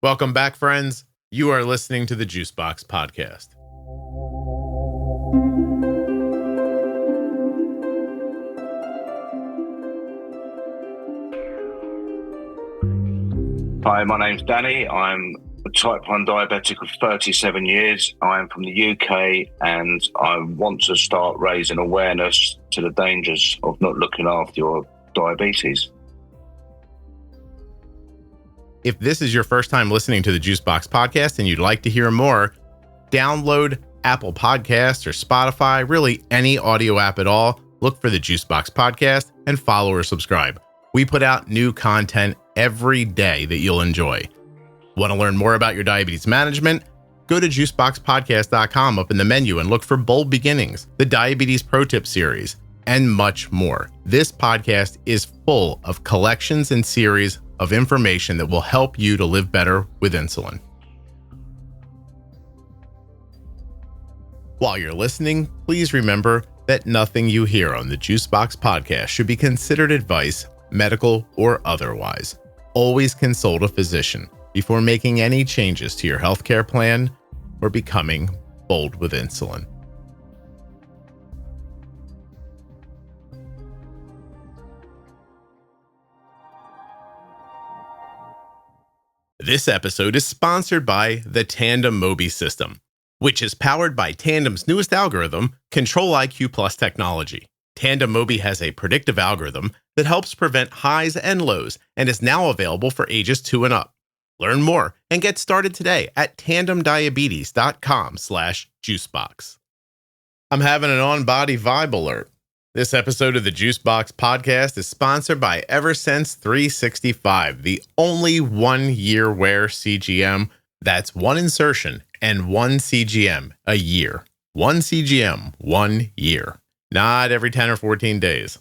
Welcome back, friends. You are listening to the Juicebox Podcast. Hi, my name's Danny. I'm a type 1 diabetic of 37 years. I'm from the UK and I want to start raising awareness to the dangers of not looking after your diabetes. If this is your first time listening to the Juicebox Podcast and you'd like to hear more, download Apple Podcasts or Spotify, really any audio app at all. Look for the Juicebox Podcast and follow or subscribe. We put out new content every day that you'll enjoy. Want to learn more about your diabetes management? Go to juiceboxpodcast.com up in the menu and look for Bold Beginnings, the Diabetes Pro Tip series, and much more. This podcast is full of collections and series of information that will help you to live better with insulin. While you're listening, please remember that nothing you hear on the Juicebox Podcast should be considered advice, medical or otherwise. Always consult a physician before making any changes to your healthcare plan or becoming bold with insulin. This episode is sponsored by the Tandem Mobi system, which is powered by Tandem's newest algorithm, Control-IQ Plus technology. Tandem Mobi has a predictive algorithm that helps prevent highs and lows and is now available for ages 2 and up. Learn more and get started today at tandemdiabetes.com/juicebox. I'm having an on-body vibe alert. This episode of the Juicebox Podcast is sponsored by Eversense 365, the only 1-year wear CGM. That's one insertion and one CGM a year. One CGM, 1 year. Not every 10 or 14 days.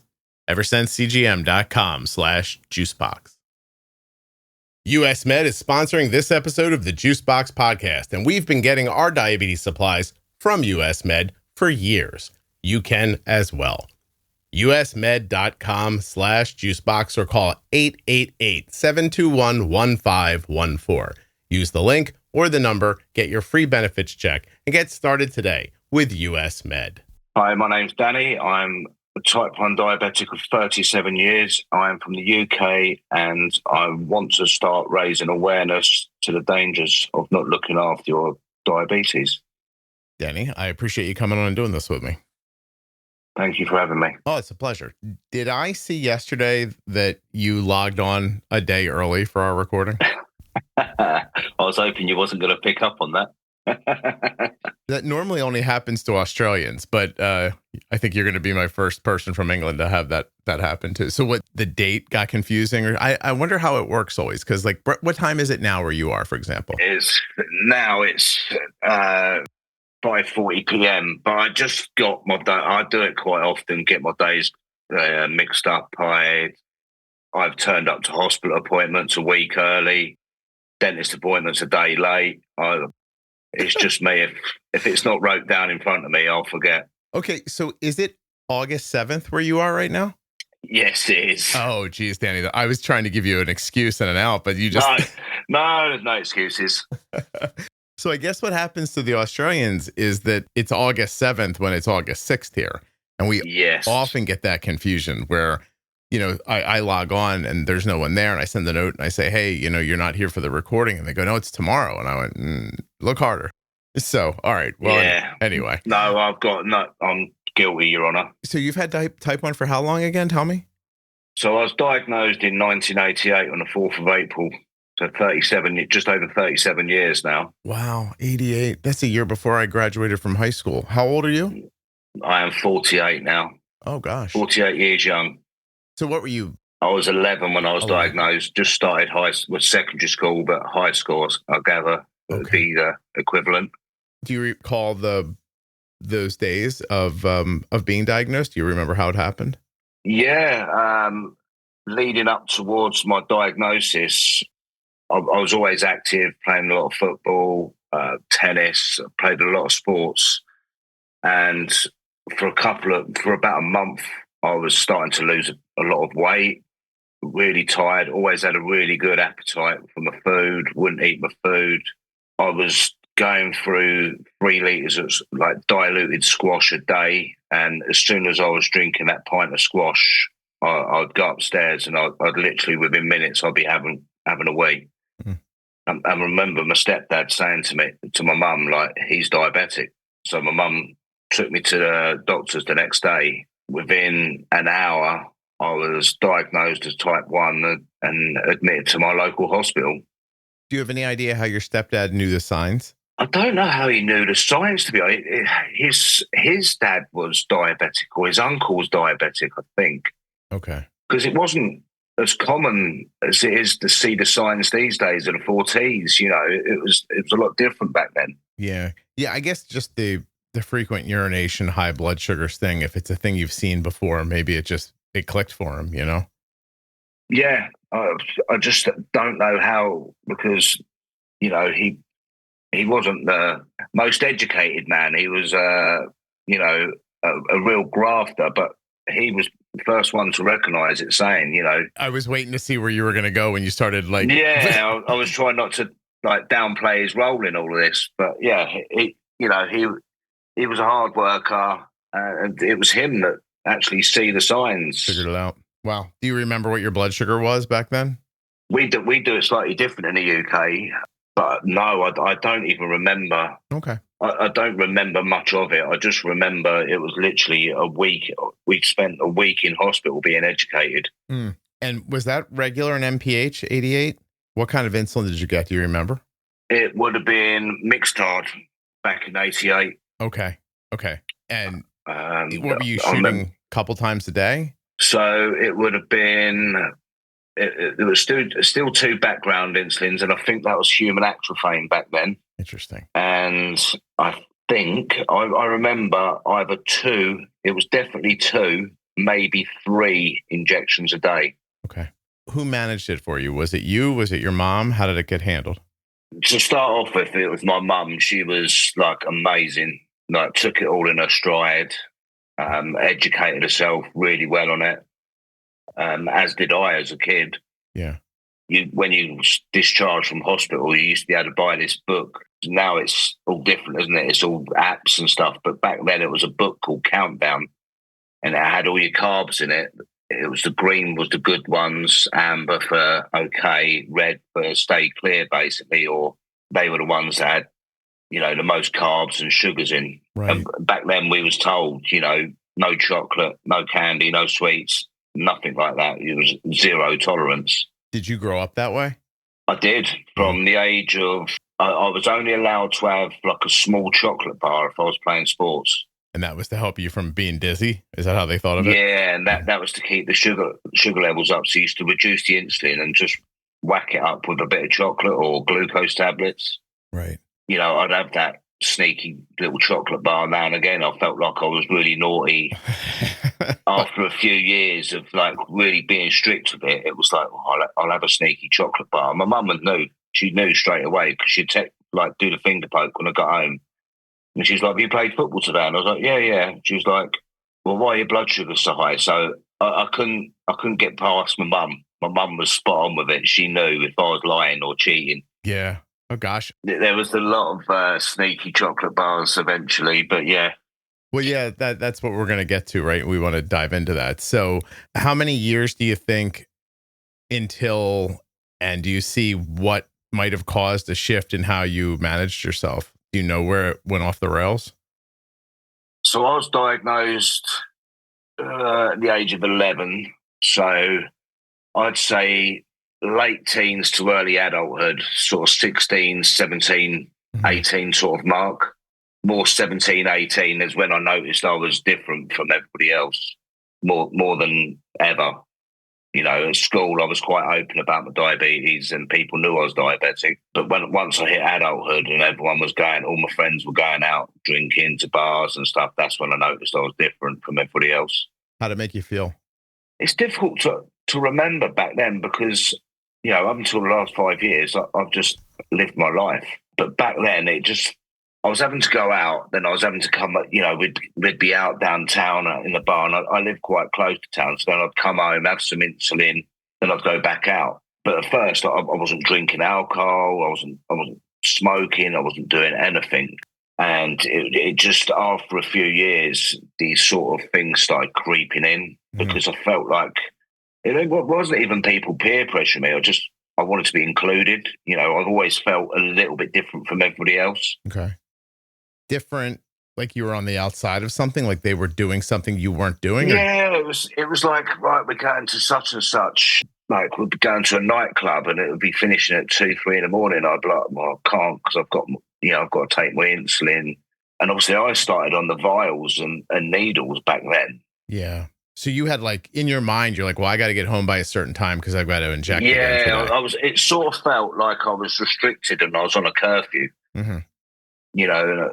EversenseCGM.com/juicebox. US Med is sponsoring this episode of the Juicebox Podcast, and we've been getting our diabetes supplies from US Med for years. You can as well. usmed.com/juicebox or call 888-721-1514. Use the link or the number, get your free benefits check, and get started today with US Med. Hi, my name's Danny. I'm a type 1 diabetic of 37 years. I'm from the UK and I want to start raising awareness to the dangers of not looking after your diabetes. Danny, I appreciate you coming on and doing this with me. Thank you for having me. Oh, it's a pleasure. Did I see yesterday that you logged on a day early for our recording? I was hoping you wasn't going to pick up on that. That normally only happens to Australians, but I think you're going to be my first person from England to have that happen too. So what, the date got confusing? Or I wonder how it works always, because like what time is it now where you are, for example? It's 5:40 p.m. But I just got my day. I do it quite often, get my days mixed up. I've turned up to hospital appointments a week early, dentist appointments a day late. It's just me. If it's not wrote down in front of me, I'll forget. Okay, so is it August 7th where you are right now? Yes, it is. Oh, geez, Danny. I was trying to give you an excuse and an out, but you just... No, there's no excuses. So I guess what happens to the Australians is that it's August 7th when it's August 6th here. And we often get that confusion where, you know, I log on and there's no one there and I send the note and I say, hey, you know, you're not here for the recording. And they go, no, it's tomorrow. And I went, look harder. So, all right. Well, anyway. No, I'm guilty, Your Honor. So you've had type 1 for how long again? Tell me. So I was diagnosed in 1988 on the 4th of April. So just over 37 years now. Wow, 88. That's a year before I graduated from high school. How old are you? I am 48 now. Oh, gosh. 48 years young. So what were you? I was 11 when I was diagnosed. Just started secondary school, but high school, I gather, would be the equivalent. Do you recall those days of being diagnosed? Do you remember how it happened? Yeah. Leading up towards my diagnosis, I was always active, playing a lot of football, tennis, played a lot of sports. And for about a month, I was starting to lose a lot of weight, really tired, always had a really good appetite for my food, wouldn't eat my food. I was going through 3 litres of like diluted squash a day. And as soon as I was drinking that pint of squash, I'd go upstairs and I'd literally within minutes, I'd be having a wee. Mm. I remember my stepdad saying to my mum, like, he's diabetic. So my mum took me to the doctors the next day. Within an hour, I was diagnosed as type 1 and admitted to my local hospital. Do you have any idea how your stepdad knew the signs? I don't know how he knew the signs, to be honest. His dad was diabetic, or his uncle was diabetic, I think. Okay. Because it wasn't as common as it is to see the signs these days in the 40s. You know, it was a lot different back then. Yeah. Yeah, I guess just the frequent urination, high blood sugars thing, if it's a thing you've seen before, maybe it clicked for him, you know? Yeah. I just don't know how, because, you know, he wasn't the most educated man. He was, you know, a real grafter, but he was the first one to recognize it, saying, you know. I was waiting to see where you were going to go when you started, like. Yeah, I was trying not to, like, downplay his role in all of this. But, yeah, he was a hard worker, and it was him that actually see the signs. Figured it out. Wow. Do you remember what your blood sugar was back then? We do it slightly different in the UK. But no, I don't even remember. Okay. I don't remember much of it. I just remember it was literally a week. We spent a week in hospital being educated. Mm. And was that regular in MPH 88? What kind of insulin did you get? Do you remember? It would have been Mixtard back in 88. Okay. And what were you shooting a couple times a day? So it would have been... There was still 2 background insulins, and I think that was human actrophane back then. Interesting. And I think I remember either 2. It was definitely 2, maybe 3 injections a day. Okay. Who managed it for you? Was it you? Was it your mom? How did it get handled? To start off with, it was my mum. She was like amazing. Like, took it all in her stride. Educated herself really well on it. As did I as a kid. Yeah. When you discharged from hospital, you used to be able to buy this book. Now it's all different, isn't it? It's all apps and stuff. But back then it was a book called Countdown, and it had all your carbs in it. It was the green was the good ones, amber for okay, red for stay clear, basically, or they were the ones that had, you know, the most carbs and sugars in. Right. And back then we was told, you know, no chocolate, no candy, no sweets. Nothing like that. It was zero tolerance. Did you grow up that way? I did. From the age of, I was only allowed to have like a small chocolate bar if I was playing sports. And that was to help you from being dizzy? Is that how they thought of it? Yeah, and that was to keep the sugar levels up. So you used to reduce the insulin and just whack it up with a bit of chocolate or glucose tablets. Right. You know, I'd have that sneaky little chocolate bar now and again. I felt like I was really naughty. After a few years of like really being strict with it, it was like, I'll have a sneaky chocolate bar. My mum knew. She knew straight away because she'd do the finger poke when I got home. And she's like, have you played football today? And I was like, yeah. She was like, well, why are your blood sugars so high? So I couldn't get past my mum. My mum was spot on with it. She knew if I was lying or cheating. Yeah. Oh, gosh. There was a lot of sneaky chocolate bars eventually, but yeah. Well, yeah, that's what we're going to get to, right? We want to dive into that. So how many years do you think until, and do you see what might have caused a shift in how you managed yourself? Do you know where it went off the rails? So I was diagnosed at the age of 11. So I'd say late teens to early adulthood, sort of 16, 17, 18 sort of mark. More 17, 18 is when I noticed I was different from everybody else, more than ever. You know, at school, I was quite open about my diabetes and people knew I was diabetic. But once I hit adulthood and everyone was all my friends were going out, drinking to bars and stuff, that's when I noticed I was different from everybody else. How'd it make you feel? It's difficult to remember back then because, you know, up until the last 5 years, I've just lived my life. But back then, I was having to go out, then I was having to come, you know, we'd be out downtown in the bar, and I live quite close to town, so then I'd come home, have some insulin, then I'd go back out. But at first, I wasn't drinking alcohol. I wasn't smoking. I wasn't doing anything. And it just, after a few years, these sort of things started creeping in because I felt like it wasn't even people peer pressuring me. I wanted to be included. You know, I've always felt a little bit different from everybody else. Okay. Different, like you were on the outside of something, like they were doing something you weren't doing? Yeah, it was like, right, we're going to such and such. Like, we'd be going to a nightclub and it would be finishing at 2, 3 in the morning. I'd be like, well, I can't because I've got to take my insulin. And obviously I started on the vials and needles back then. Yeah. So you had, like, in your mind, you're like, well, I got to get home by a certain time because I've got to inject. Yeah, it sort of felt like I was restricted and I was on a curfew. Mm-hmm. You know,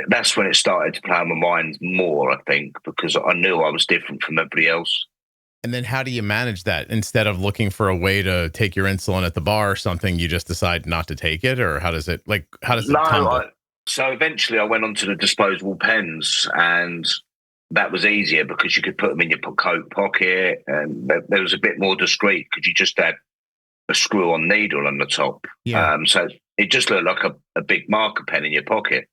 that's when it started to play on my mind more, I think, because I knew I was different from everybody else. And then how do you manage that? Instead of looking for a way to take your insulin at the bar or something, you just decide not to take it? Or how does it tumble? So eventually I went on to the disposable pens, and that was easier because you could put them in your coat pocket, and there was a bit more discreet because you just had a screw-on needle on the top. Yeah. So it just looked like a big marker pen in your pocket.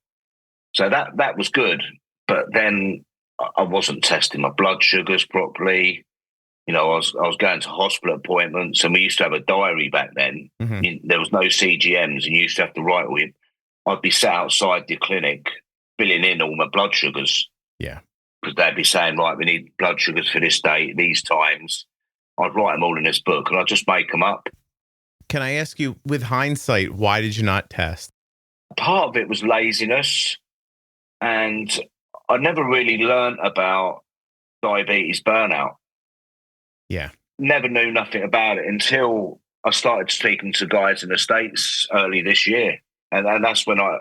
So that was good. But then I wasn't testing my blood sugars properly. You know, I was going to hospital appointments, and we used to have a diary back then. Mm-hmm. There was no CGMs, and you used to have to write all your... I'd be sat outside the clinic filling in all my blood sugars. Yeah. Because they'd be saying, right, we need blood sugars for this date, these times. I'd write them all in this book, and I'd just make them up. Can I ask you, with hindsight, why did you not test? Part of it was laziness, and I never really learned about diabetes burnout. Yeah. Never knew nothing about it until I started speaking to guys in the States early this year. And that's when I,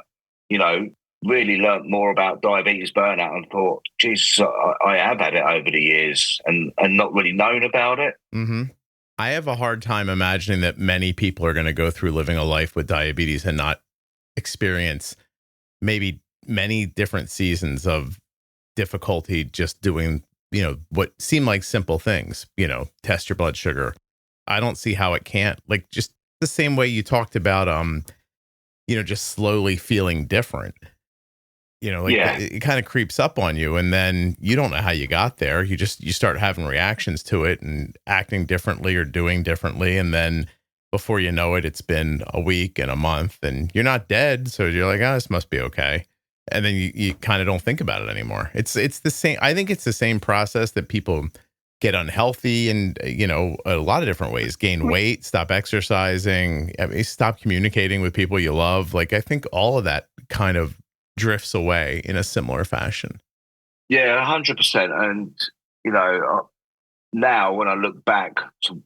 really learned more about diabetes burnout and thought, geez, I have had it over the years and not really known about it. Mm-hmm. I have a hard time imagining that many people are going to go through living a life with diabetes and not experience maybe many different seasons of difficulty just doing, what seem like simple things, test your blood sugar. I don't see how it can't, like, just the same way you talked about, just slowly feeling different, it kind of creeps up on you, and then you don't know how you got there. You start having reactions to it and acting differently or doing differently. And then before you know it, it's been a week and a month and you're not dead. So you're like, this must be okay. And then you kind of don't think about it anymore. It's the same. I think it's the same process that people get unhealthy and, a lot of different ways, gain weight, stop exercising, stop communicating with people you love. Like, I think all of that kind of drifts away in a similar fashion. Yeah, 100%. And, now when I look back to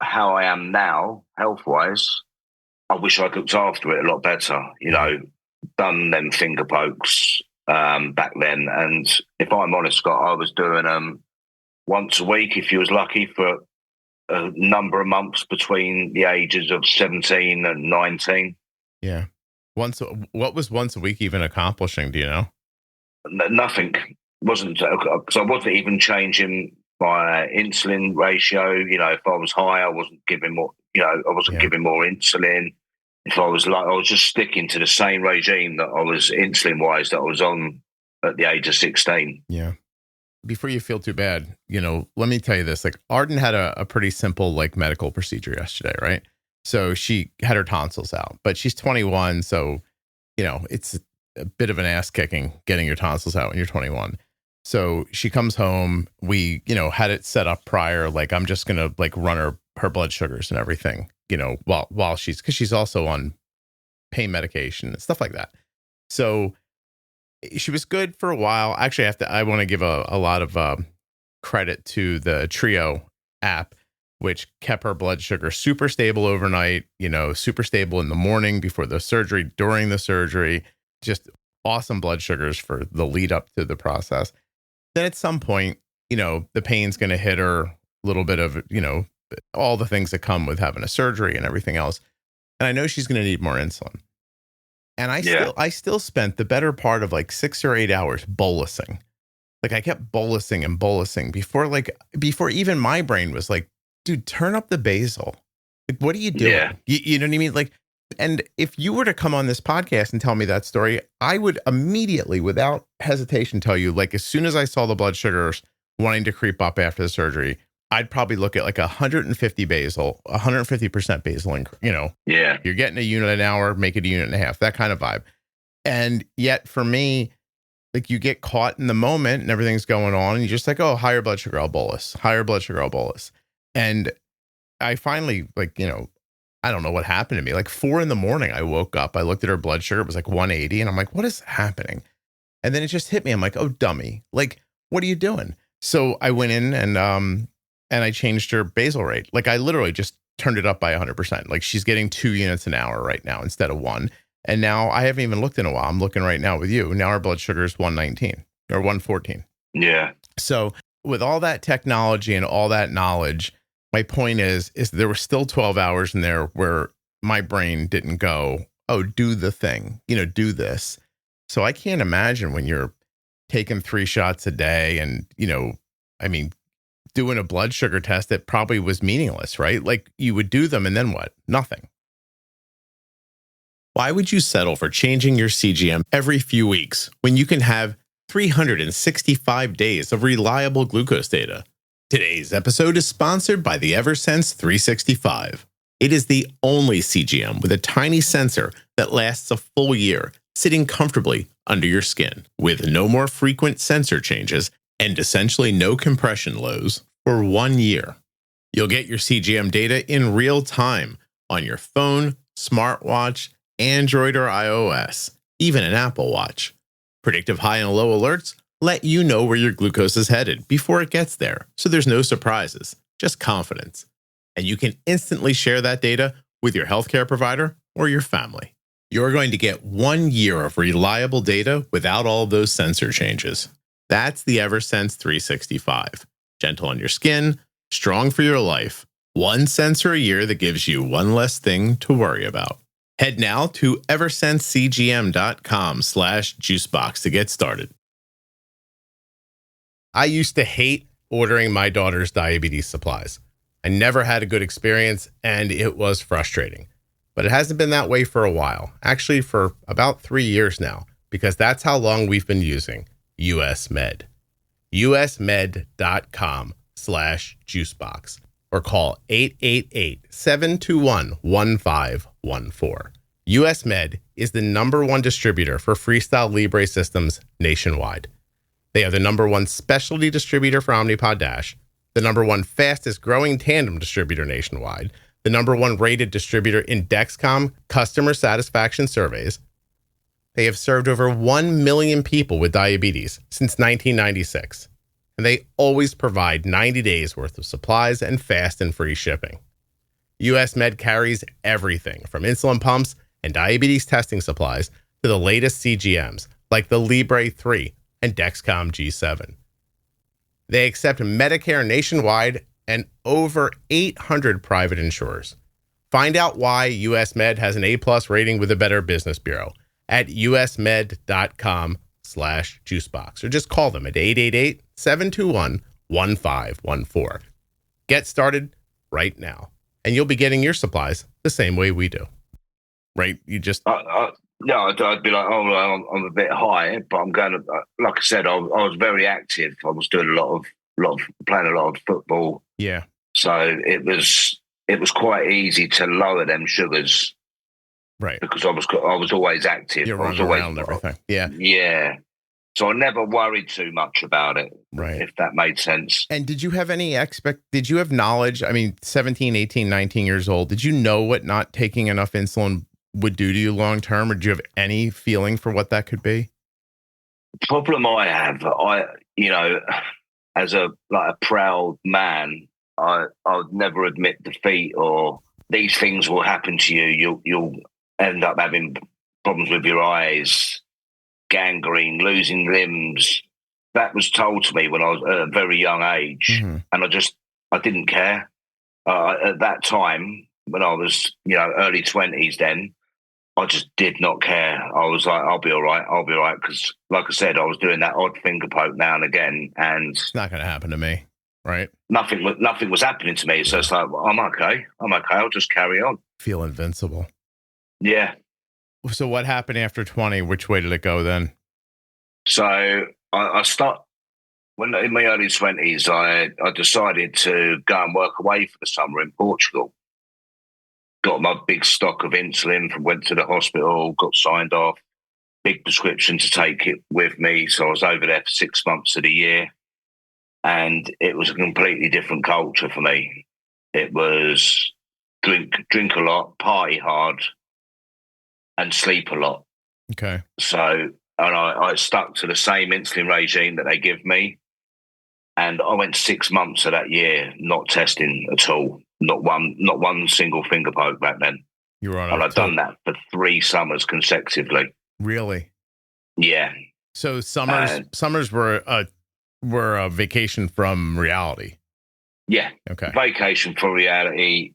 how I am now, health-wise, I wish I'd looked after it a lot better, done them finger pokes back then. And if I'm honest, Scott, I was doing them once a week, if you was lucky, for a number of months between the ages of 17 and 19. Yeah. What was once a week even accomplishing? Do you know? Nothing. Wasn't, because I wasn't even changing my insulin ratio. If I was high, I wasn't giving more. I wasn't giving more insulin. If I was I was just sticking to the same regime that I was insulin wise that I was on at the age of 16. Yeah. Before you feel too bad, let me tell you this. Like, Arden had a pretty simple medical procedure yesterday, right? So she had her tonsils out, but she's 21. So, it's a bit of an ass kicking getting your tonsils out when you're 21. So she comes home. We, had it set up prior. Like, I'm just going to run her blood sugars and everything, while because she's also on pain medication and stuff like that. So she was good for a while. Actually, I want to give a lot of credit to the Trio app, which kept her blood sugar super stable overnight, super stable in the morning before the surgery, during the surgery, just awesome blood sugars for the lead up to the process. Then at some point, the pain's going to hit her, a little bit of, all the things that come with having a surgery and everything else. And I know she's going to need more insulin. And I still spent the better part of 6 or 8 hours bolusing. Like, I kept bolusing and bolusing before even my brain was dude, turn up the basal. Like, what are you doing? Yeah. You know what I mean? Like, and if you were to come on this podcast and tell me that story, I would immediately, without hesitation, tell you, like, as soon as I saw the blood sugars wanting to creep up after the surgery, I'd probably look at like 150 basal, 150% basal, and Yeah. you're getting a unit an hour, make it a unit and a half, that kind of vibe. And yet for me, like, you get caught in the moment and everything's going on and you're just like, oh, higher blood sugar, I'll bolus, higher blood sugar, I'll bolus. And I finally, like, I don't know what happened to me. Like 4 a.m, I woke up, I looked at her blood sugar, it was like 180. And I'm like, what is happening? And then it just hit me. I'm like, oh, dummy. Like, what are you doing? So I went in and I changed her basal rate. Like, I literally just turned it up by 100%. Like, she's getting 2 units an hour right now instead of 1. And now I haven't even looked in a while. I'm looking right now with you. Now our blood sugar is 119 or 114. Yeah. So with all that technology and all that knowledge, my point is there were still 12 hours in there where my brain didn't go, oh, do the thing, do this. So I can't imagine when you're taking 3 shots a day and, doing a blood sugar test that probably was meaningless, right? Like, you would do them and then what? Nothing. Why would you settle for changing your CGM every few weeks when you can have 365 days of reliable glucose data? Today's episode is sponsored by the Eversense 365. It is the only CGM with a tiny sensor that lasts a full year, sitting comfortably under your skin, with no more frequent sensor changes and essentially no compression lows for 1 year. You'll get your CGM data in real time on your phone, smartwatch, Android or iOS, even an Apple Watch. Predictive high and low alerts let you know where your glucose is headed before it gets there, so there's no surprises, just confidence. And you can instantly share that data with your healthcare provider or your family. You're going to get 1 year of reliable data without all of those sensor changes. That's the Eversense 365. Gentle on your skin, strong for your life. 1 sensor a year that gives you 1 less thing to worry about. Head now to eversensecgm.com/juicebox to get started. I used to hate ordering my daughter's diabetes supplies. I never had a good experience and it was frustrating. But it hasn't been that way for a while, actually for about 3 years now, because that's how long we've been using US Med. usmed.com/juicebox or call 888-721-1514. US Med is the #1 distributor for Freestyle Libre systems nationwide. They are the #1 specialty distributor for Omnipod DASH, the #1 fastest growing Tandem distributor nationwide, the #1 rated distributor in Dexcom customer satisfaction surveys. They have served over 1 million people with diabetes since 1996, and they always provide 90 days worth of supplies and fast and free shipping. US Med carries everything from insulin pumps and diabetes testing supplies to the latest CGMs like the Libre 3 and Dexcom G7. They accept Medicare nationwide and over 800 private insurers. Find out why US Med has an A+ rating with the Better Business Bureau at usmed.com/juicebox or just call them at 888-721-1514. Get started right now, and you'll be getting your supplies the same way we do. Right? You just... No, I'd be like, oh, I'm a bit high, but I'm going to, like I said, I was very active. I was doing playing a lot of football. Yeah. So it was quite easy to lower them sugars. Right. Because I was always active. You're running around everything. Yeah. Yeah. So I never worried too much about it. Right. If that made sense. And did you have any did you have knowledge? I mean, 17, 18, 19 years old, did you know what not taking enough insulin would do to you long term, or do you have any feeling for what that could be? The problem I have, as a proud man, I would never admit defeat, or these things will happen to you. You'll end up having problems with your eyes, gangrene, losing limbs. That was told to me when I was at a very young age, and I didn't care. At that time, when I was early 20s, then I just did not care. I was like, I'll be all right, because like I said, I was doing that odd finger poke now and again, and it's not going to happen to me. Right. Nothing was happening to me. So it's like, well, I'm okay. I'll just carry on. Feel invincible. Yeah. So what happened after 20? Which way did it go then? So I start when in my early 20s, I decided to go and work away for the summer in Portugal. Got my big stock of insulin, went to the hospital, got signed off, big prescription to take it with me. So I was over there for 6 months of the year. And it was a completely different culture for me. It was drink a lot, party hard, and sleep a lot. Okay. So, and I stuck to the same insulin regime that they give me. And I went 6 months of that year not testing at all. Not one single finger poke back then. You were on and I've done that for 3 summers consecutively. Really? Yeah. So summers were a vacation from reality. Yeah. Okay. Vacation from reality,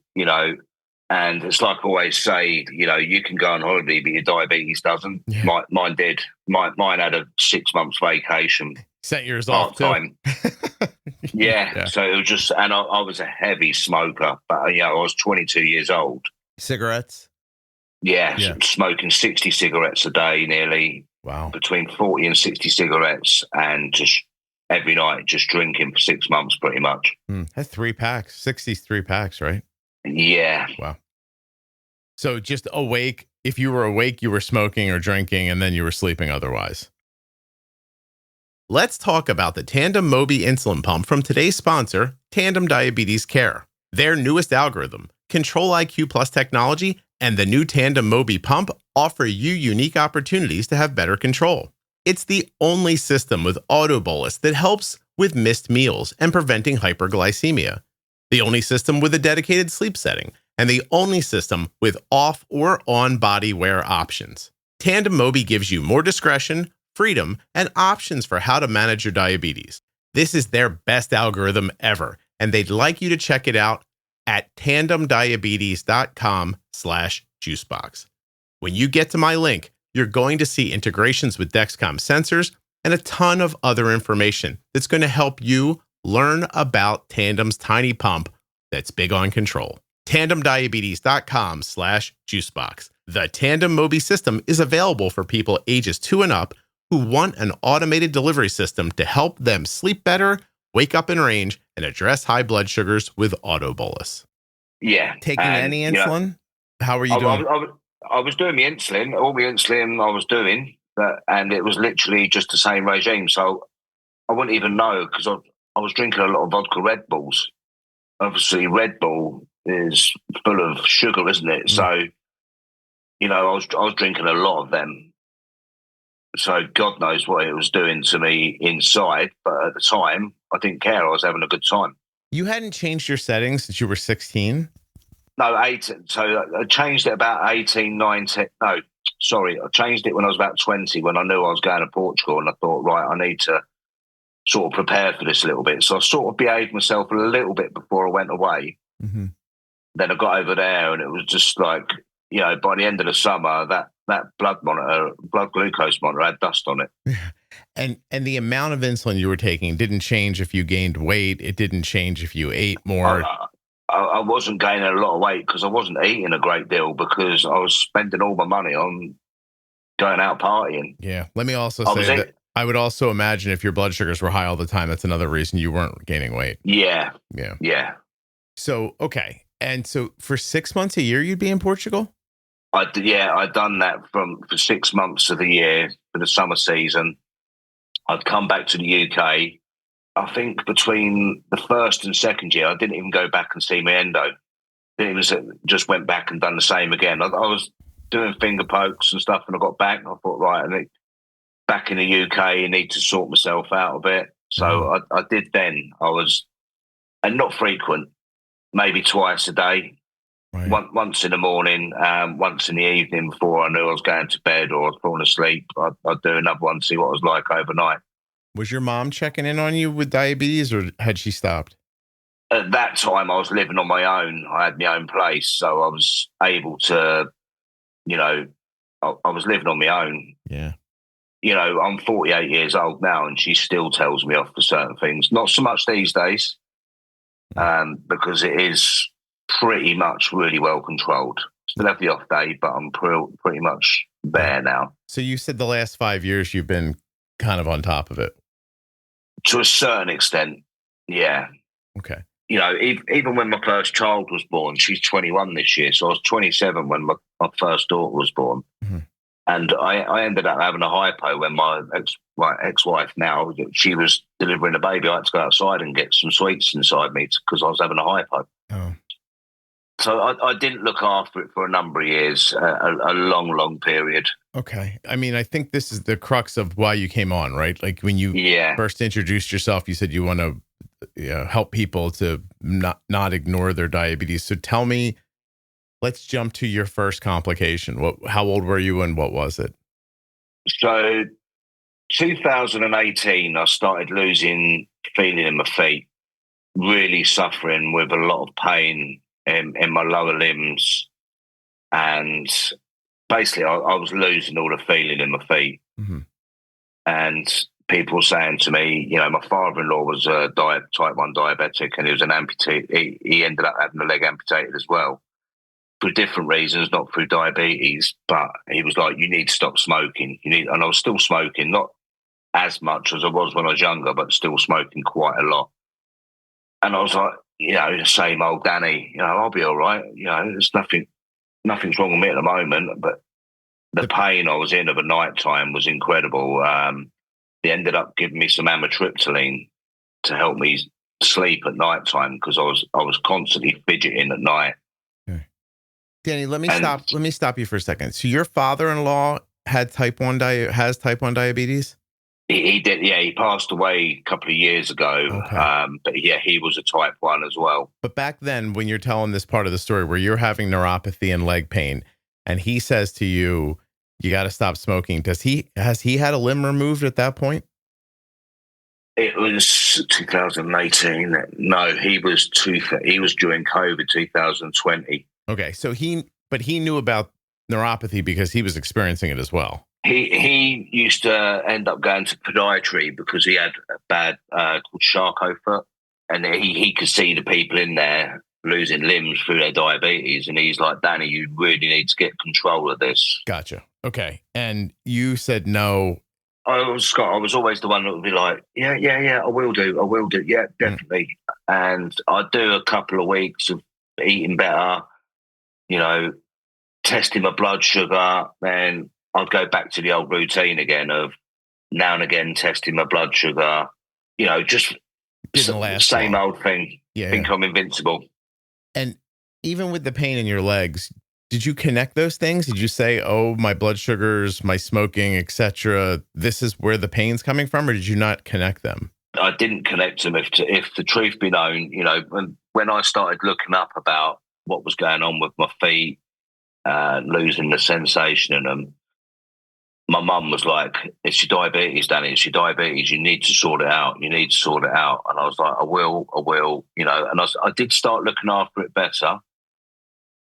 and it's like I always say, you can go on holiday, but your diabetes doesn't. Yeah. Mine did. Mine had a 6 months vacation. Set yours off time. Yeah. So it was just, and I was a heavy smoker, but I was 22 years old. Cigarettes? Yeah. Smoking 60 cigarettes a day, nearly. Wow. Between 40 and 60 cigarettes, and just every night, just drinking for 6 months, pretty much. That's 3 packs, 63 packs, right? Yeah. Wow. So just awake. If you were awake, you were smoking or drinking, and then you were sleeping otherwise. Let's talk about the Tandem Mobi insulin pump from today's sponsor, Tandem Diabetes Care. Their newest algorithm, Control IQ Plus technology, and the new Tandem Mobi pump offer you unique opportunities to have better control. It's the only system with auto bolus that helps with missed meals and preventing hyperglycemia. The only system with a dedicated sleep setting, and the only system with off or on body wear options. Tandem Mobi gives you more discretion, freedom, and options for how to manage your diabetes. This is their best algorithm ever, and they'd like you to check it out at tandemdiabetes.com/juicebox. When you get to my link, you're going to see integrations with Dexcom sensors and a ton of other information that's going to help you learn about Tandem's tiny pump that's big on control. tandemdiabetes.com/juicebox. The Tandem Mobi system is available for people ages 2 and up who want an automated delivery system to help them sleep better, wake up in range, and address high blood sugars with auto bolus. Yeah. Taking any insulin? How are you doing? I was doing the insulin, all the insulin I was doing, and it was literally just the same regime. So I wouldn't even know, because I was drinking a lot of vodka Red Bulls. Obviously, Red Bull is full of sugar, isn't it? So, I was drinking a lot of them. So God knows what it was doing to me inside. But at the time, I didn't care. I was having a good time. You hadn't changed your settings since you were 16? No, 18. So I changed it about 18, 19. No, sorry. I changed it when I was about 20, when I knew I was going to Portugal. And I thought, right, I need to sort of prepare for this a little bit. So I sort of behaved myself a little bit before I went away. Mm-hmm. Then I got over there, and it was just like, by the end of the summer, that blood glucose monitor had dust on it. And the amount of insulin you were taking didn't change if you gained weight. It didn't change if you ate more. I wasn't gaining a lot of weight because I wasn't eating a great deal, because I was spending all my money on going out partying. Yeah. Let me also say that I would also imagine if your blood sugars were high all the time, that's another reason you weren't gaining weight. Yeah. Yeah. Yeah. So, okay. And so for 6 months a year, you'd be in Portugal? I'd done that for 6 months of the year for the summer season. I'd come back to the UK. I think between the first and second year, I didn't even go back and see my endo. Just went back and done the same again. I was doing finger pokes and stuff, and I got back and I thought, right, I need, back in the UK, I need to sort myself out a bit. So I did then. I was, and not frequent, maybe twice a day. Right. Once in the morning, once in the evening before I knew I was going to bed or I was falling asleep. I'd do another one, see what it was like overnight. Was your mom checking in on you with diabetes, or had she stopped? At that time, I was living on my own. I had my own place, so I was able to, I was living on my own. Yeah. I'm 48 years old now, and she still tells me off for certain things. Not so much these days. because it is pretty much really well controlled. Still have the off day, but I'm pretty much there now. So you said the last 5 years you've been kind of on top of it. To a certain extent, yeah. Okay. You know, even when my first child was born, she's 21 this year, so I was 27 when my first daughter was born. Mm-hmm. And I ended up having a hypo when my ex-wife now, she was delivering a baby. I had to go outside and get some sweets inside me because I was having a hypo. Oh. So I didn't look after it for a number of years, a long period. Okay. I mean, I think this is the crux of why you came on, right? Like when you first introduced yourself, you said you want to help people to not ignore their diabetes. So tell me, let's jump to your first complication. How old were you and what was it? So 2018, I started losing feeling in my feet, really suffering with a lot of pain in my lower limbs. And basically, I was losing all the feeling in my feet. Mm-hmm. And people were saying to me, you know, my father-in-law was a type 1 diabetic and he was an amputee. He ended up having a leg amputated as well for different reasons, not through diabetes, but he was like, you need to stop smoking. And I was still smoking, not as much as I was when I was younger, but still smoking quite a lot. And I was like, you know, the same old Danny, you know, I'll be all right. You know, there's nothing's wrong with me at the moment, but the pain I was in of a night time was incredible. They ended up giving me some amitriptyline to help me sleep at night time because I was constantly fidgeting at night. Okay. Danny, let me stop you for a second. So your father-in-law has type 1 diabetes? He did, yeah. He passed away a couple of years ago. Okay. But yeah, he was a type 1 as well. But back then, when you're telling this part of the story where you're having neuropathy and leg pain, and he says to you, you got to stop smoking. Has he had a limb removed at that point? It was 2018. No, he was during COVID 2020. Okay, so he knew about neuropathy because he was experiencing it as well. He used to end up going to podiatry because he had a bad called Charcot foot, and he could see the people in there losing limbs through their diabetes, and he's like, Danny, you really need to get control of this. Gotcha. Okay, and you said no. I was always the one that would be like, yeah, I will do, yeah, definitely. And I'd do a couple of weeks of eating better, you know, testing my blood sugar, then I'd go back to the old routine again of now and again testing my blood sugar, you know, just same old thing. Yeah, think I'm invincible. And even with the pain in your legs, did you connect those things? Did you say, oh, my blood sugars, my smoking, etc., this is where the pain's coming from, or did you not connect them? I didn't connect them. If the truth be known, you know, when I started looking up about what was going on with my feet, losing the sensation in them, my mum was like, it's your diabetes, Danny, it's your diabetes. You need to sort it out. And I was like, I will, you know, and I did start looking after it better.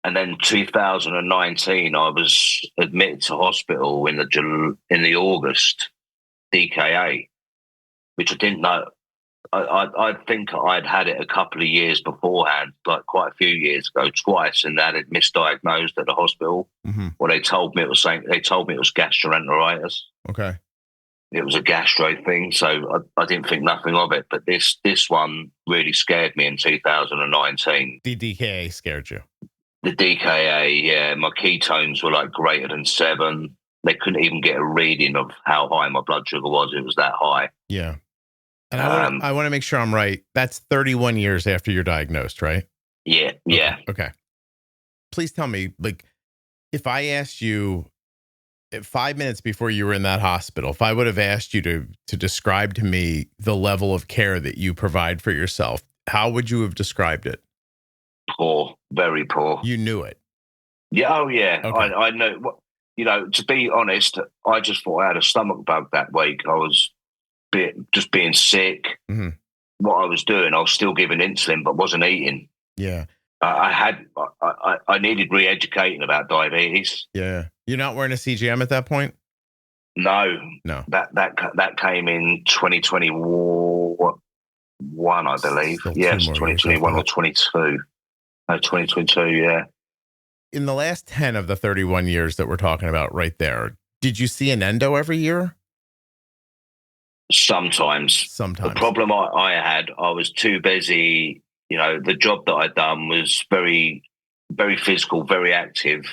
And then 2019, I was admitted to hospital in the August DKA, which I didn't know. I think I'd had it a couple of years beforehand, like quite a few years ago, twice, and that had misdiagnosed at the hospital. Mm-hmm. Well, they told me it was gastroenteritis. Okay, it was a gastro thing, so I didn't think nothing of it. But this one really scared me in 2019. The DKA scared you. The DKA, yeah, my ketones were like greater than 7. They couldn't even get a reading of how high my blood sugar was. It was that high. Yeah. And I want to make sure I'm right. That's 31 years after you're diagnosed, right? Yeah. Okay. Please tell me, like, if I asked you 5 minutes before you were in that hospital, if I would have asked you to describe to me the level of care that you provide for yourself, how would you have described it? Poor, very poor. You knew it. Yeah. Oh, yeah. Okay. I know. You know, to be honest, I just thought I had a stomach bug that week. I was just being sick. Mm-hmm. What I was doing, I was still giving insulin, but wasn't eating. Yeah. I needed re-educating about diabetes. Yeah. You're not wearing a CGM at that point? No. No. That came in 2020. I believe. Still Yes, 2 more years 2021 or 22. No, 2022, yeah. In the last 10 of the 31 years that we're talking about right there, did you see an endo every year? Sometimes. Sometimes. The problem I had, I was too busy. The job that I'd done was very, very physical, very active,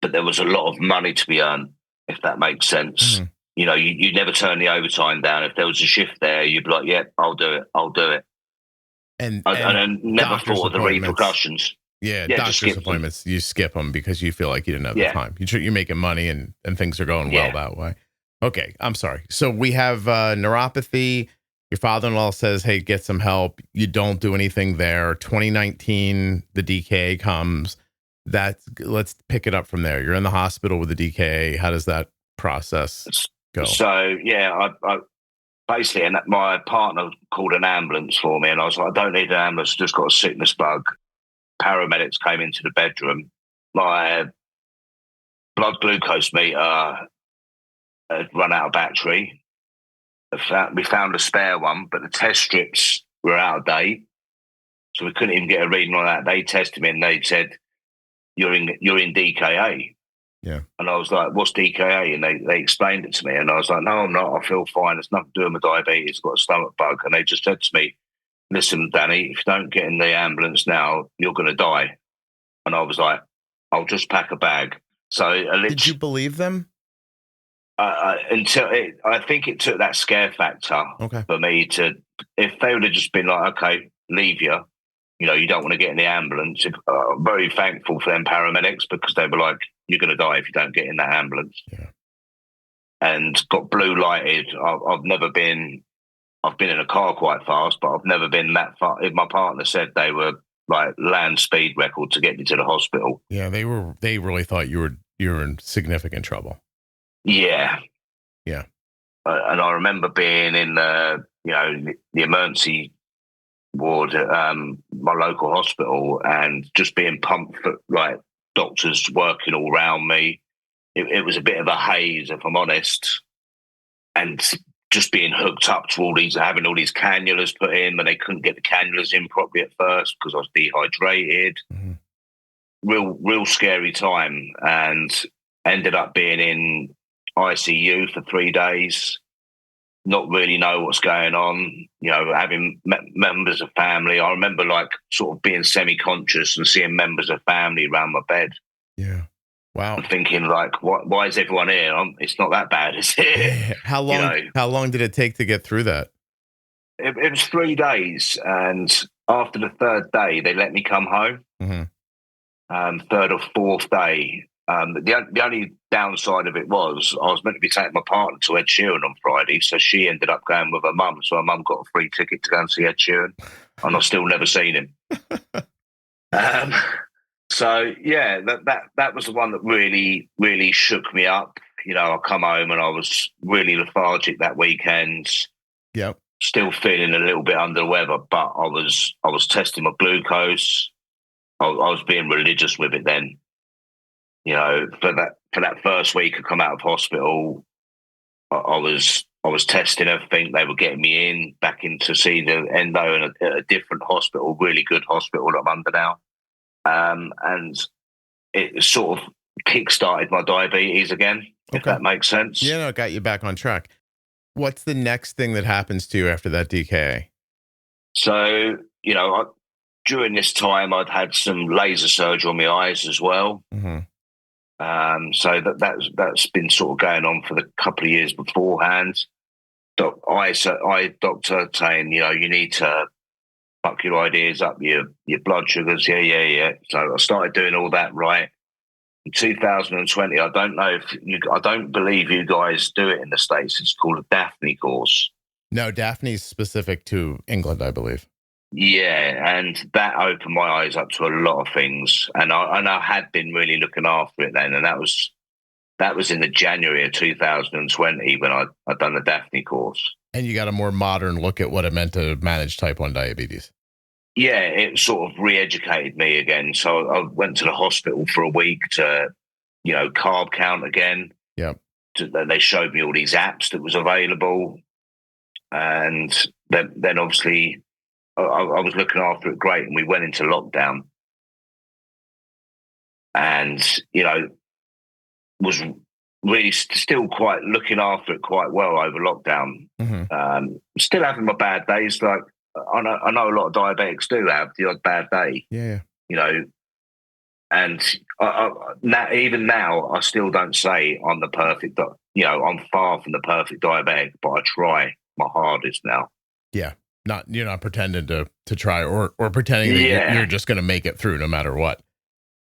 but there was a lot of money to be earned, if that makes sense. Mhm. You never turn the overtime down. If there was a shift there, you'd be like, yeah, I'll do it. And I never doctor's thought of the appointments. repercussions. Yeah, Yeah, just doctor's skip them. appointments, you skip them because you feel like you didn't have the Yeah. time. You're making money and things are going well Yeah. that way. Okay, I'm sorry. So we have neuropathy. Your father-in-law says, hey, get some help. You don't do anything there. 2019, the DKA comes. Let's pick it up from there. You're in the hospital with the DKA. How does that process go? So, yeah, I basically, and my partner called an ambulance for me, and I was like, I don't need an ambulance, I just got a sickness bug. Paramedics came into the bedroom. My blood glucose meter had run out of battery. We found a spare one, but the test strips were out of date, so we couldn't even get a reading on that. They tested me and they said, you're in DKA. Yeah. And I was like, what's DKA? And they explained it to me. And I was like, no, I'm not. I feel fine. It's nothing to do with my diabetes. I've got a stomach bug. And they just said to me, listen, Danny, if you don't get in the ambulance now, you're going to die. And I was like, I'll just pack a bag. So did you believe them? I think it took that scare factor for me to, if they would have just been like, okay, leave you, you don't want to get in the ambulance. I'm very thankful for them paramedics because they were like, you're going to die if you don't get in that ambulance. Yeah. And got blue lighted. I've been in a car quite fast, but I've never been that far. My partner said they were like land speed record to get me to the hospital. Yeah, they really thought you were in significant trouble. Yeah. Yeah. And I remember being in the emergency ward at my local hospital and just being pumped for like doctors working all around me. It was a bit of a haze, if I'm honest, and just being hooked up to having all these cannulas put in, but they couldn't get the cannulas in properly at first because I was dehydrated. Mm-hmm. Real scary time, and ended up being in ICU for 3 days. Not really know what's going on, having members of family. I remember like sort of being semi-conscious and seeing members of family around my bed. Yeah. Wow. I'm thinking like, why is everyone here? It's not that bad, is it? How long did it take to get through that? It was 3 days. And after the third day, they let me come home. Mm-hmm. Third or fourth day. The only downside of it was I was meant to be taking my partner to Ed Sheeran on Friday, so she ended up going with her mum. So her mum got a free ticket to go and see Ed Sheeran, and I've still never seen him. So yeah, that was the one that really, really shook me up. I come home and I was really lethargic that weekend. Yep. Still feeling a little bit under the weather, but I was testing my glucose. I was being religious with it then. For that first week I come out of hospital, I was testing everything. They were getting me back in to see the endo in a different hospital, really good hospital that I'm under now. And it sort of kick-started my diabetes again, if that makes sense. Yeah, no, it got you back on track. What's the next thing that happens to you after that DKA? So, during this time, I'd had some laser surgery on my eyes as well. Mm-hmm. So that's been sort of going on for the couple of years beforehand. Eye doctor saying, you need to fuck your ideas up, your blood sugars. Yeah. So I started doing all that right. In 2020, I don't believe you guys do it in the States. It's called a Daphne course. No, Daphne's specific to England, I believe. Yeah, and that opened my eyes up to a lot of things, and I had been really looking after it then, and that was in the January of 2020 when I'd done the Daphne course. And you got a more modern look at what it meant to manage type 1 diabetes. Yeah, it sort of re-educated me again. So I went to the hospital for a week to, carb count again. Yep. They showed me all these apps that was available, and then obviously I was looking after it great, and we went into lockdown, and was really still quite looking after it quite well over lockdown. Still having my bad days, like I know a lot of diabetics do have the odd bad day. Yeah. And even now, I still don't say I'm the perfect. I'm far from the perfect diabetic, but I try my hardest now. Yeah. You're not pretending to try or pretending that you're just going to make it through no matter what.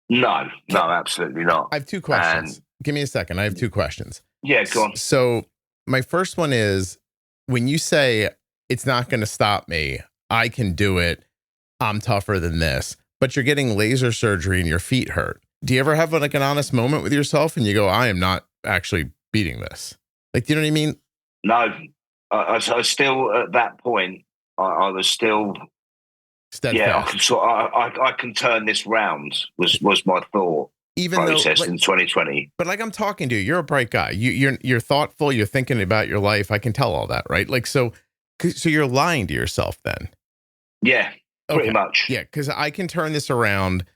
No, absolutely not. I have two questions. Give me a second. I have two questions. Yeah, go on. So my first one is, when you say it's not going to stop me, I can do it, I'm tougher than this, but you're getting laser surgery and your feet hurt. Do you ever have like an honest moment with yourself and you go, I am not actually beating this? Like, do you know what I mean? No, I was still at that point. I was still steadfast. I can turn this round. Was my thought. Even process in 2020. But like, I'm talking to you, you're a bright guy. You're thoughtful. You're thinking about your life. I can tell all that, right? Like, so you're lying to yourself then. Yeah, pretty much. Yeah, because I can turn this around,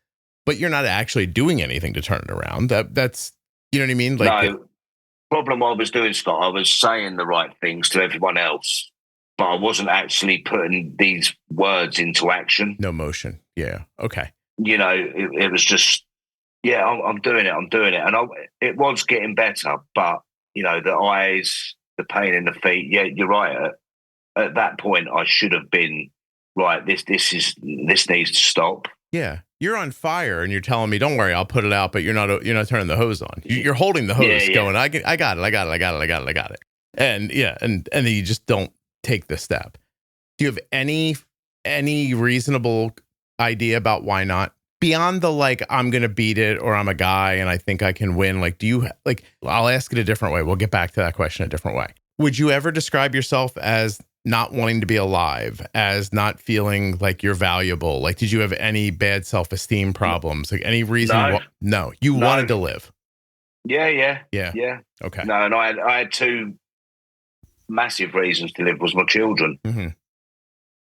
but you're not actually doing anything to turn it around. That's you know what I mean? Like, no. Problem I was doing, Scott, I was saying the right things to everyone else, but I wasn't actually putting these words into action. No motion. Yeah. Okay. It was just, I'm doing it. And it was getting better, but, the eyes, the pain in the feet. Yeah, you're right. At that point, I should have been, right, this needs to stop. Yeah. You're on fire and you're telling me, don't worry, I'll put it out, but you're not turning the hose on. You're holding the hose going, I got it. And and then you just don't take the step. Do you have any reasonable idea about why not? Beyond the, like, I'm going to beat it, or I'm a guy and I think I can win. Like, do you, like, I'll ask it a different way. We'll get back to that question a different way. Would you ever describe yourself as not wanting to be alive, as not feeling like you're valuable? Like, did you have any bad self-esteem problems? Like, any reason? No. You wanted to live. Yeah. Okay. No, and I had two massive reasons to live. Was my children. Mm-hmm.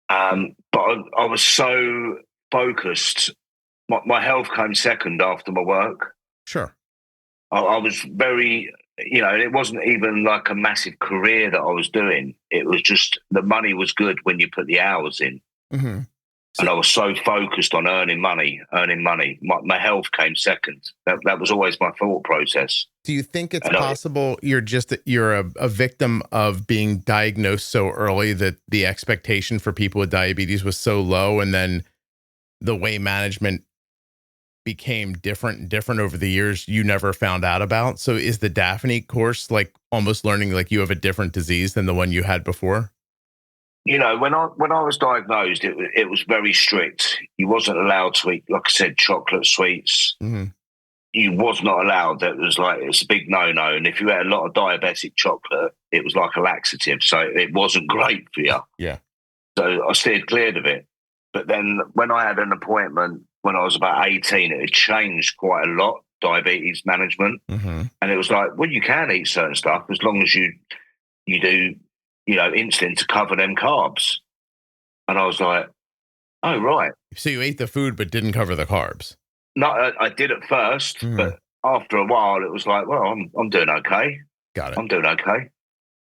But I was so focused. My health came second after my work. Sure. I was very, it wasn't even like a massive career that I was doing. It was just the money was good when you put the hours in. Mm-hmm. And I was so focused on earning money. My health came second. That was always my thought process. Do you think it's possible you're a victim of being diagnosed so early that the expectation for people with diabetes was so low, and then the way management became different over the years you never found out about? So is the Daphne course like almost learning like you have a different disease than the one you had before? When I was diagnosed, it was very strict. You wasn't allowed to eat, like I said, chocolate, sweets. Mm-hmm. You was not allowed. It's a big no-no. And if you had a lot of diabetic chocolate, it was like a laxative. So it wasn't great for you. Yeah. So I steered clear of it. But then when I had an appointment when I was about 18, it had changed quite a lot, diabetes management. Mm-hmm. And it was like, well, you can eat certain stuff as long as you do, insulin to cover them carbs. And I was like, oh, right. So you ate the food but didn't cover the carbs? No, I did at first, but after a while, it was like, well, I'm doing okay. Got it. I'm doing okay.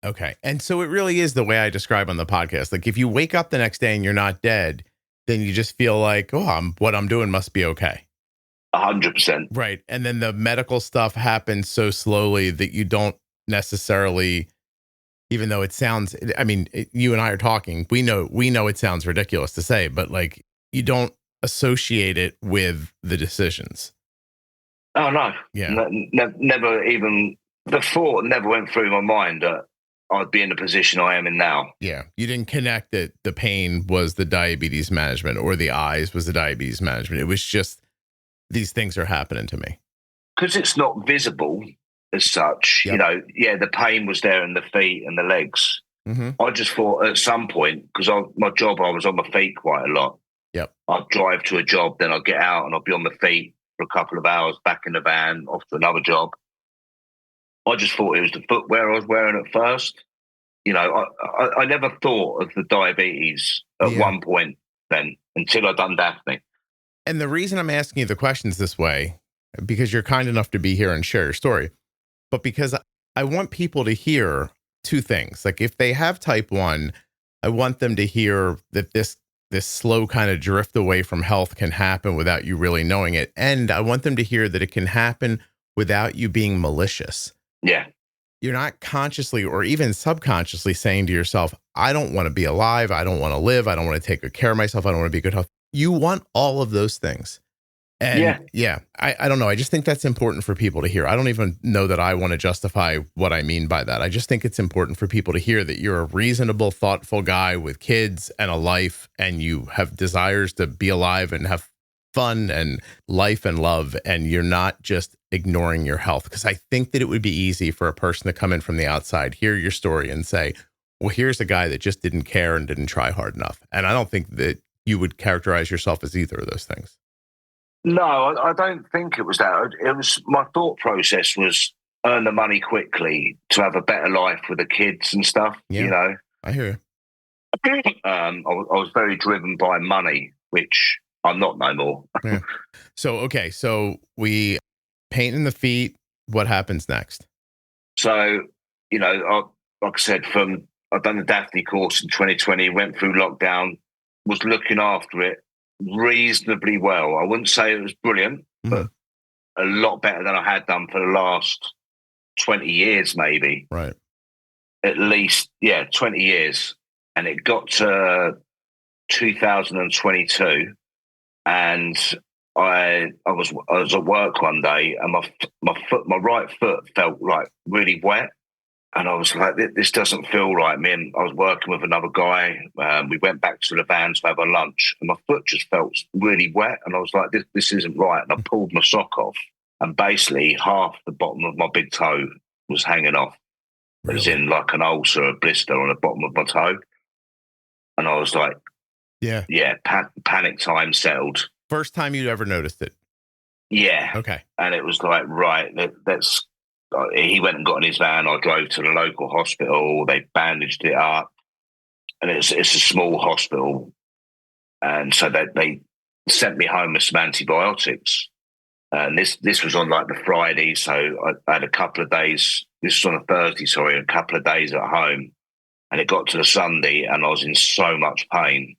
Okay. And so it really is the way I describe on the podcast. Like, if you wake up the next day and you're not dead, then you just feel like, oh, what I'm doing must be okay. 100%. Right. And then the medical stuff happens so slowly that you don't necessarily, even though it sounds, I mean, you and I are talking, we know it sounds ridiculous to say, but like, you don't associate it with the decisions. Oh, no. Yeah. Never even, the thought never went through my mind that I'd be in the position I am in now. Yeah. You didn't connect that the pain was the diabetes management or the eyes was the diabetes management. It was just, these things are happening to me. Because it's not visible as such, Yep. the pain was there in the feet and the legs. Mm-hmm. I just thought at some point, because my job, I was on my feet quite a lot. Yep. I'd drive to a job, then I'd get out and I'd be on my feet for a couple of hours, back in the van, off to another job. I just thought it was the footwear I was wearing at first. I never thought of the diabetes at one point. then until I'd done Daphne. And the reason I'm asking you the questions this way, because you're kind enough to be here and share your story, but because I want people to hear two things. Like if they have type 1, I want them to hear that this slow kind of drift away from health can happen without you really knowing it. And I want them to hear that it can happen without you being malicious. Yeah. You're not consciously or even subconsciously saying to yourself, I don't want to be alive. I don't want to live. I don't want to take good care of myself. I don't want to be good health. You want all of those things. And I don't know. I just think that's important for people to hear. I don't even know that I want to justify what I mean by that. I just think it's important for people to hear that you're a reasonable, thoughtful guy with kids and a life, and you have desires to be alive and have fun and life and love, and you're not just ignoring your health. Because I think that it would be easy for a person to come in from the outside, hear your story and say, well, here's a guy that just didn't care and didn't try hard enough. And I don't think that you would characterize yourself as either of those things. No, I don't think it was that. It was, my thought process was earn the money quickly to have a better life with the kids and stuff. Yeah, you know, I hear you. I was very driven by money, which I'm not no more. Yeah. So we paint in the feet. What happens next? So, you know, like I said, I've done the Daphne course in 2020, went through lockdown, was looking after it reasonably well. I wouldn't say it was brilliant, but a lot better than I had done for the last 20 years, maybe. Right. At least, 20 years. And it got to 2022, and I was at work one day, and my right foot felt like really wet. And I was like, this doesn't feel right. I was working with another guy. We went back to the van to have a lunch, and my foot just felt really wet. And I was like, this isn't right. And I pulled my sock off, and basically half the bottom of my big toe was hanging off. Really? It was in like an ulcer, a blister on the bottom of my toe. And I was like, panic time settled. First time you'd ever noticed it? Yeah. Okay. And it was like, right, that's... He went and got in his van. I drove to the local hospital. They bandaged it up, and it's a small hospital, and so they sent me home with some antibiotics. And this was on like the Friday, so I had a couple of days. This was on a Thursday, sorry, a couple of days at home, and it got to the Sunday, and I was in so much pain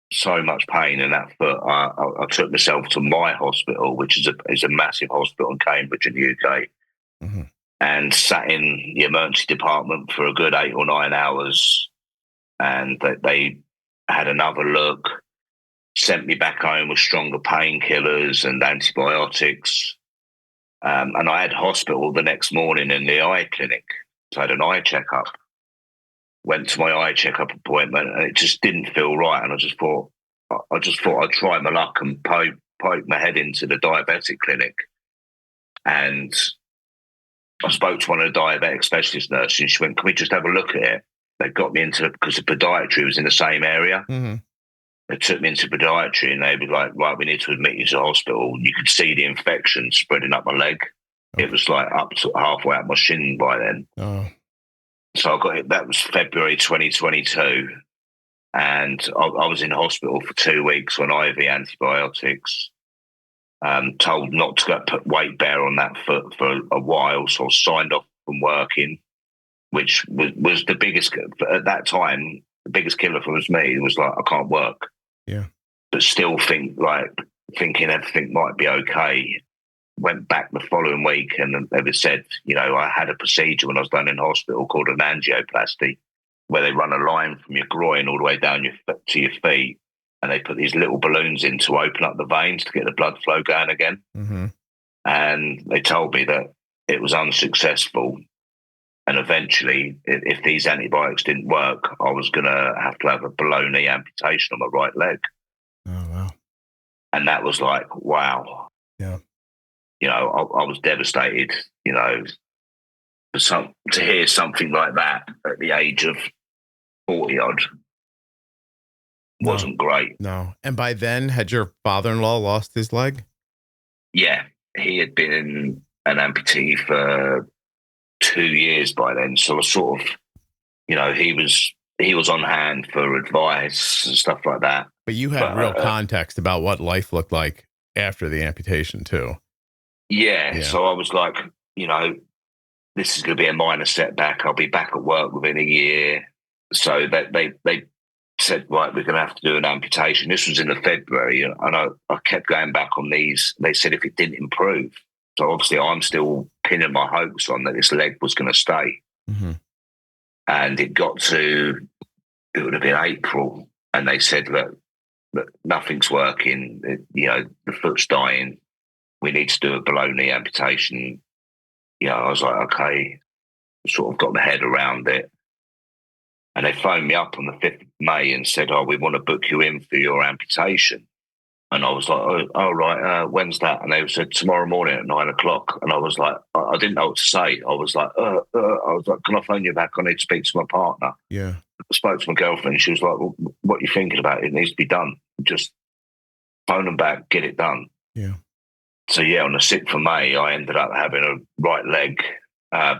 in that foot. I took myself to my hospital, which is a massive hospital in Cambridge in the UK. Mm-hmm. And sat in the emergency department for a good 8 or 9 hours. And they had another look, sent me back home with stronger painkillers and antibiotics. And I had hospital the next morning in the eye clinic. So I had an eye checkup. Went to my eye checkup appointment, and it just didn't feel right. And I just thought I'd try my luck and poke my head into the diabetic clinic. And I spoke to one of the diabetic specialist nurses, and she went, can we just have a look at it? They got me into, because the podiatry was in the same area. Mm-hmm. They took me into podiatry, and they were like, right, we need to admit you to hospital. You could see the infection spreading up my leg. Okay. It was like up to halfway up my shin by then. Oh. So I got it. That was February 2022. And I was in hospital for 2 weeks on IV antibiotics. Told not to put weight bear on that foot for a while, so I was signed off from working, which was the biggest, at that time, the biggest killer for me. It was like, I can't work. Yeah. But still thinking everything might be okay. Went back the following week, and they said, I had a procedure when I was down in hospital called an angioplasty, where they run a line from your groin all the way down to your feet. And they put these little balloons in to open up the veins to get the blood flow going again. Mm-hmm. And they told me that it was unsuccessful. And eventually, if these antibiotics didn't work, I was going to have a below-knee amputation on my right leg. Oh, wow. And that was like, wow. Yeah. I was devastated, to hear something like that at the age of 40-odd. Wasn't great. No. And by then, had your father-in-law lost his leg? Yeah. He had been an amputee for 2 years by then. So I sort of, he he was on hand for advice and stuff like that. But you had real context about what life looked like after the amputation too. Yeah. So I was like, this is going to be a minor setback. I'll be back at work within a year. So that they said, right, we're going to have to do an amputation. This was in the February, and I kept going back on these. They said if it didn't improve. So obviously I'm still pinning my hopes on that this leg was going to stay. Mm-hmm. And it would have been April, and they said, look, nothing's working. The foot's dying. We need to do a below knee amputation. I was like, okay, sort of got my head around it. And they phoned me up on the 5th of May and said, we want to book you in for your amputation. And I was like, oh right, when's that? And they said, tomorrow morning at 9:00. And I was like, I didn't know what to say. I was like, can I phone you back? I need to speak to my partner. Yeah. I spoke to my girlfriend. She was like, well, what are you thinking about? It needs to be done. Just phone them back, get it done. Yeah. So yeah, on the 6th of May, I ended up having a right leg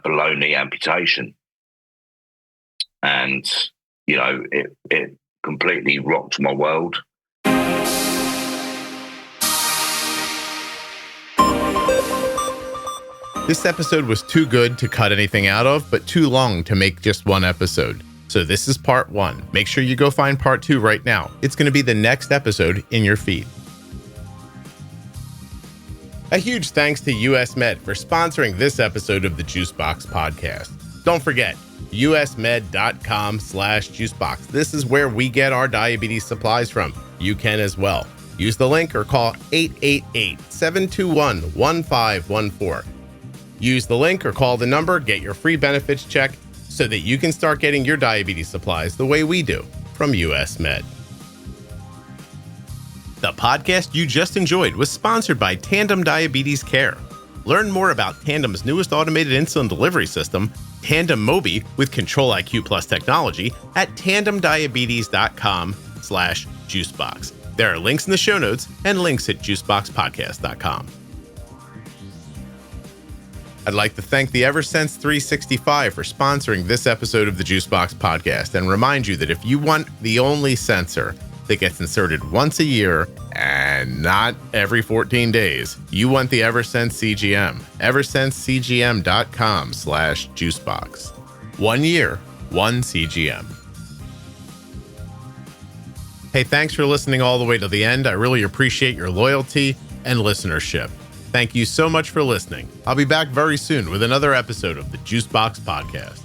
below knee amputation. And, it completely rocked my world. This episode was too good to cut anything out of, but too long to make just one episode. So this is part 1. Make sure you go find part 2 right now. It's going to be the next episode in your feed. A huge thanks to US Med for sponsoring this episode of the Juicebox Podcast. Don't forget, usmed.com/juicebox. This is where we get our diabetes supplies from. You can as well. Use the link or call 888-721-1514. Use the link or call the number, get your free benefits check so that you can start getting your diabetes supplies the way we do from US Med. The podcast you just enjoyed was sponsored by Tandem Diabetes Care. Learn more about Tandem's newest automated insulin delivery system, Tandem Mobi with Control-IQ Plus technology at tandemdiabetes.com/juicebox. There are links in the show notes and links at juiceboxpodcast.com. I'd like to thank the Eversense 365 for sponsoring this episode of the Juicebox Podcast and remind you that if you want the only sensor that gets inserted once a year and not every 14 days, you want the Eversense CGM. Eversensecgm.com/juicebox. 1 year, 1 CGM. Hey, thanks for listening all the way to the end. I really appreciate your loyalty and listenership. Thank you so much for listening. I'll be back very soon with another episode of the Juicebox Podcast.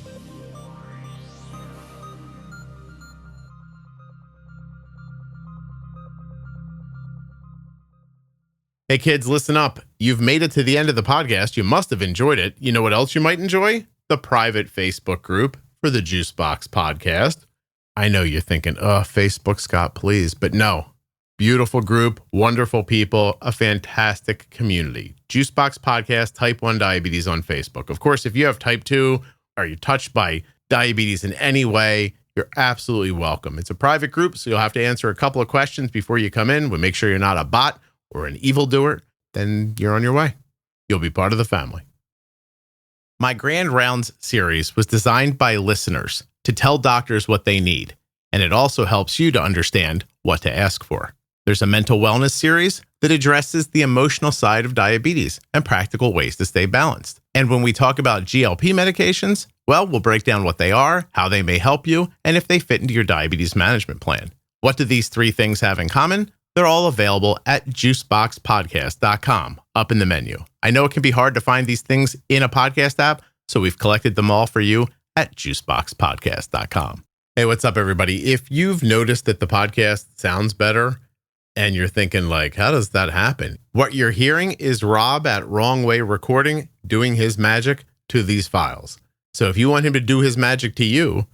Hey kids, listen up. You've made it to the end of the podcast. You must have enjoyed it. You know what else you might enjoy? The private Facebook group for the Juicebox Podcast. I know you're thinking, Facebook, Scott, please. But no. Beautiful group, wonderful people, a fantastic community. Juicebox Podcast, Type 1 Diabetes on Facebook. Of course, if you have Type 2 or you're touched by diabetes in any way, you're absolutely welcome. It's a private group, so you'll have to answer a couple of questions before you come in. We'll make sure you're not a bot or an evildoer. Then you're on your way. You'll be part of the family. My Grand Rounds series was designed by listeners to tell doctors what they need, and it also helps you to understand what to ask for. There's a mental wellness series that addresses the emotional side of diabetes and practical ways to stay balanced. And when we talk about GLP medications, well, we'll break down what they are, how they may help you, and if they fit into your diabetes management plan. What do these 3 things have in common? They're all available at juiceboxpodcast.com up in the menu. I know it can be hard to find these things in a podcast app, so we've collected them all for you at juiceboxpodcast.com. Hey, what's up, everybody? If you've noticed that the podcast sounds better, and you're thinking like, how does that happen? What you're hearing is Rob at Wrong Way Recording doing his magic to these files. So if you want him to do his magic to you,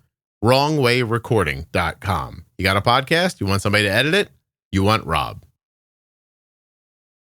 wrongwayrecording.com. You got a podcast? You want somebody to edit it? You want Rob.